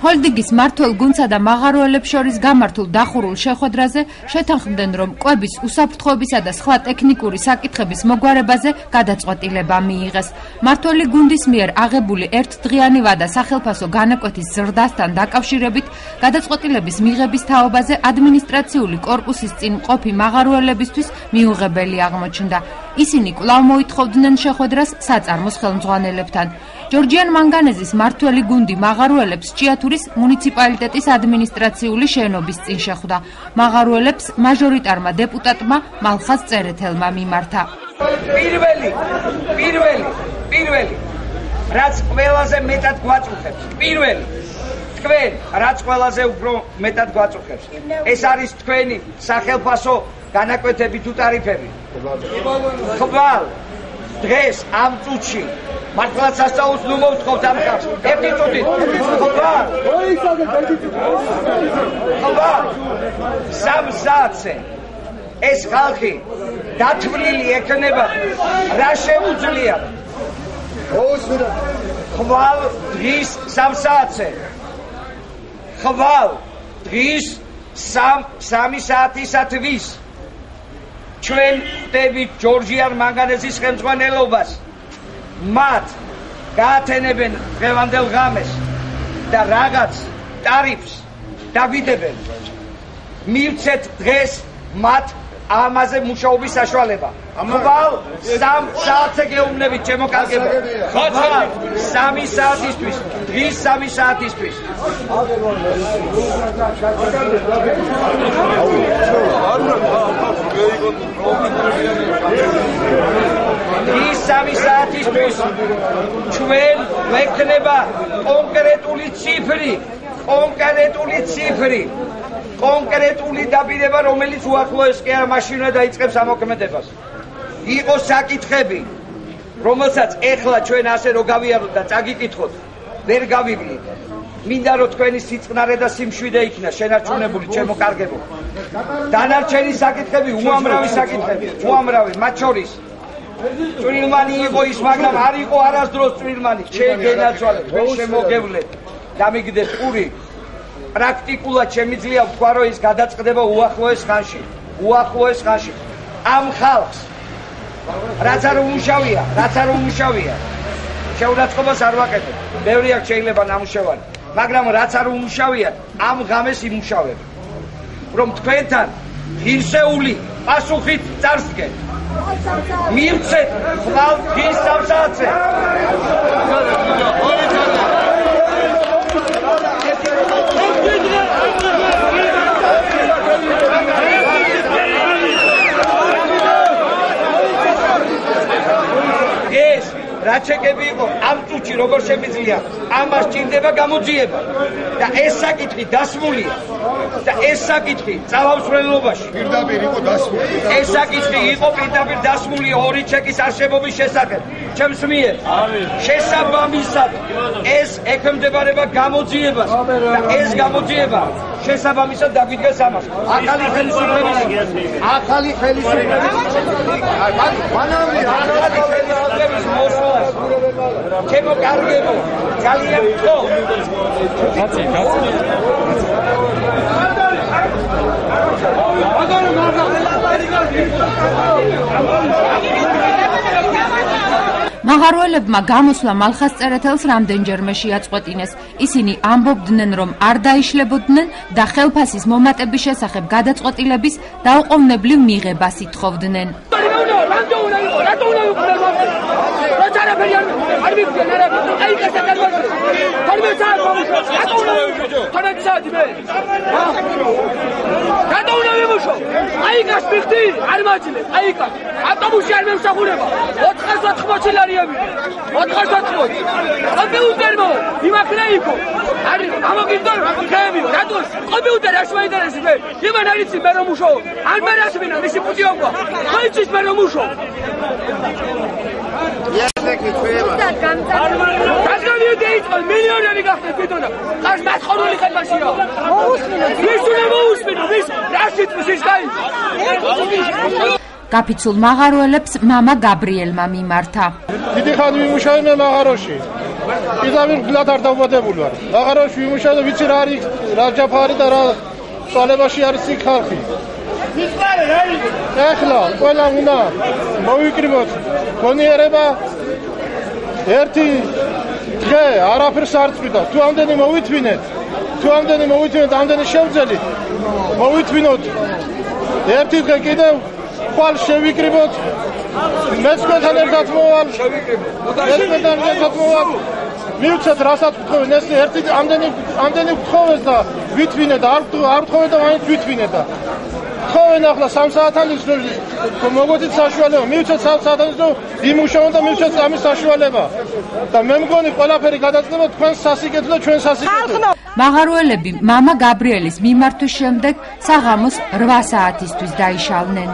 ჰოლდინგის მმართველ გუნდსა და მაღაროელებს შორის გამართულ დახურულ შეხვედრაზე შეთანხმდნენ, რომ კვების უსაფრთხოებისა და სხვა ტექნიკური საკითხების მოგვარებაზე გადაწყვეტილება მიიღეს. მმართველი გუნდის მიერ აღებული ერთდღიანი ვადა სახელფასო განაკვეთის ზრდასთან დაკავშირებით გადაწყვეტილების მიღების თაობაზე ადმინისტრაციული კორპუსის წინ მყოფი მაღაროელებისთვის მიუღებელი აღმოჩნდა. ისინი კვლავ მოითხოვდნენ შეხვედრას საწარმოს ხელმძღვანელებთან. ჯორჯიან მანგანეზის მმართველი გუნდი მაღაროელებს ჭიათურის მუნიციპალიტეტის ადმინისტრაციული შენობის წინ შეხვდა. მაღაროელებს მაჟორიტარმა დეპუტატმა მალხაზ წერეთელმა მიმართა. პირველი რაც ყველაზე მეტად გვაწუხებს. პირველი თქვენ რაც ყველაზე უფრო მეტად გვაწუხებს. ეს არის თქვენი სახელფასო განაკვეთები თუ ტარიფები. ხვალ დღეს ამ წუთში მართლაც სასწაულს ნუ მოვთხოვთ ამ ხალხს. ერთი წუთი. ხვალ 3 საათზე ეს ხალხი დათვლილი ექნება რა შეუძლია. ხვალ დღის 3 საათზე. ხვალ დღის 3 საათისათვის ჩვენ ვხვდებით ჯორჯიან მანგანეზის ხელმძღვანელობას. მათ გაათენებენ დღევანდელ ღამეს და რაღაც ტარიფს დავიდებენ. მივცეთ დღეს მათ ამაზე მუშაობის საშუალება. ხვალ 3 საათზე გეუბნებით ჩემო კარგებო. ხვალ 3 საათისთვის, დღის 3 საათისთვის. დღის 3 საათისთვის ჩვენ ვექნება კონკრეტული ციფრი. კონკრეტული დაბიდება, რომელიც უახლოეს კი არა მაშინვე დაიწყებს ამოქმედებას. იყო საკითხები, რომელსაც ეხლა ჩვენ ასე რო გავიაროთ და წაგიკითხოთ, ვერ გავივლით. მინდა რომ თქვენი სიწყნარე და სიმშვიდე იქნა შენარჩუნებული ჩემო კარგებო. დანარჩენი საკითხები უამრავი საკითხები, მათ შორის წვრილმანი იყო ის, მაგრამ არ იყო არასდროს წვრილმანი. შეგენაცვალეთ, ვერ შემოგევლეთ. დამიგდეთ პური. პრაქტიკულად შემიძლია ვთქვა, რომ ის გადაწყდება უახლოეს ხანში. ამ ხალხს რაც არ უმუშავია, შეურაცხყოფას არ ვაკეთებ. ბევრი აქ შეიძლება ნამუშევარი, მაგრამ რაც არ უმუშავია, ამ ღამეს იმუშავებ. რომ თქვენთან ღირსეული პასუხით წარსდგეთ. მივცეთ ხვალ დღის 3 საათზე. რაც შეკები იყო ამ წუთში როგორ შემიძლია ამას ჭირდება გამოძიება და ეს საკითხი დასმულია და ეს საკითხი ძალაუფლენობაში პირდაპირ იყო დასმული. ეს საკითხი იყო პირდაპირ დასმული ორი ჩეკის არსებობის შესახებ. ჩემს მიერ შესაბამისად ეს ექვემდებარება გამოძიებას და ეს გამოძიება შესაბამისად დაგვიდგეს ამას. ახალი ხელისუფლების ჩემო კარგებო, ძალიან ვთხოვ. მაღაროელებმა გამოსვლა მალხაზ წერეთელს რამდენჯერმე შეაწყვეტინეს. ისინი ამბობდნენ, რომ არ დაიშლებოდნენ და ხელფასის მომატების შესახებ გადაწყვეტილების დაუყოვნებლივ მიღებას ითხოვდნენ. გაფიცულ მაღაროელებს მამა გაბრიელმა მიმართა. დიდი ხანი ვიმუშავებენ მაღაროში. პირდაპირ გლად არ დავბადებული ვარ. აღაროში ვიმუშავე და ვიცი რა არის რა ჯაფარი და რა წვალებაში არის იქ ხალხი. ეხლა ყველა უნდა მოვიკრიბოთ გონიერება ერთი დღე არაფერს არ წვიდა. თუ ამდენი მოვითვინეთ, ამდენი შევძელით, მოვითვინოთ. ერთი დღე კიდევ ხვალ შევიკრიბოთ. მეცხრეთან ერთად მოვალ. მივცეთ რასაც ვთხოვენ, ეს ერთი ამდენი ვთხოვეს და ვითვინე და არ ვთხოვე და მაინც ვითვინე და თხოვენ ახლა 3 საათანის მოგვეცით საშუალება, მივცეთ 3 საათანის და იმუშაონ და მივცეთ ამის საშუალება და მე მგონი ყველაფერი გადაწყდება თქვენ სასიკეთო და ჩვენ სასიკეთო. მაღაროელები მამა გაბრიელის მიმართვის შემდეგ საღამოს 8 საათისთვის დაიშალნენ.